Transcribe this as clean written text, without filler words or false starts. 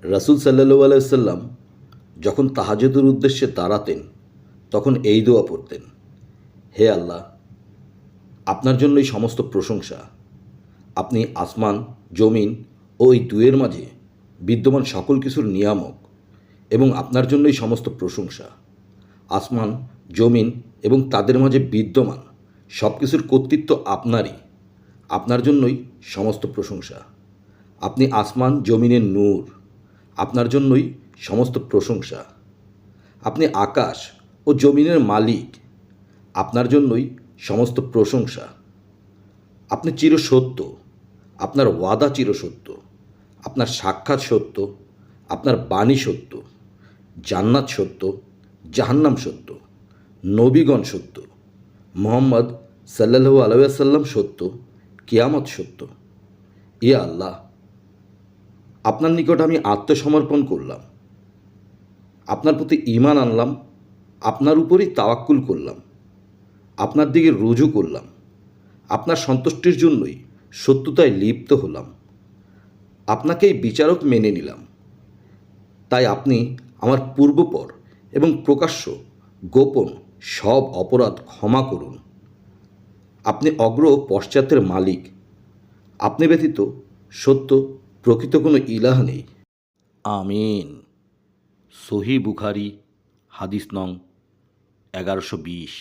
রাসূল সাল্লাল্লাহু আলাইহি ওয়াসাল্লাম যখন তাহাজ্জুদের উদ্দেশ্যে দাঁড়াতেন তখন এই দোয়া পড়তেন, হে আল্লাহ, আপনার জন্যই সমস্ত প্রশংসা। আপনি আসমান, জমিন ও এই দুয়ের মাঝে বিদ্যমান সকল কিছুর নিয়ামক এবং আপনার জন্যই সমস্ত প্রশংসা। আসমান, জমিন এবং তাদের মাঝে বিদ্যমান সব কিছুর কর্তৃত্ব আপনারই। আপনার জন্যই সমস্ত প্রশংসা। আপনি আসমান জমিনের নূর, আপনার জন্যই সমস্ত প্রশংসা। আপনি আকাশ ও জমিনের মালিক, আপনার জন্যই সমস্ত প্রশংসা। আপনি চিরসত্য, আপনার ওয়াদা চিরসত্য, আপনার সাক্ষাৎ সত্য, আপনার বাণী সত্য, জান্নাত সত্য, জাহান্নাম সত্য, নবীগণ সত্য, মুহাম্মদ সাল্লাল্লাহু আলাইহি ওয়াসাল্লাম সত্য, কিয়ামত সত্য। ইয়া আল্লাহ, আপনার নিকট আমি আত্মসমর্পণ করলাম, আপনার প্রতি ঈমান আনলাম, আপনার উপরই তাওয়াক্কুল করলাম, আপনার দিকে রুজু করলাম, আপনার সন্তুষ্টির জন্যই সত্যতায় লিপ্ত হলাম, আপনাকেই বিচারক মেনে নিলাম। তাই আপনি আমার পূর্বপর এবং প্রকাশ্য গোপন সব অপরাধ ক্ষমা করুন। আপনি অগ্র পশ্চাতের মালিক, আপনি ব্যতীত সত্য প্রকৃত কোনো ইলাহ নেই। আমিন। সহিহ বুখারী, হাদিস নং 1120।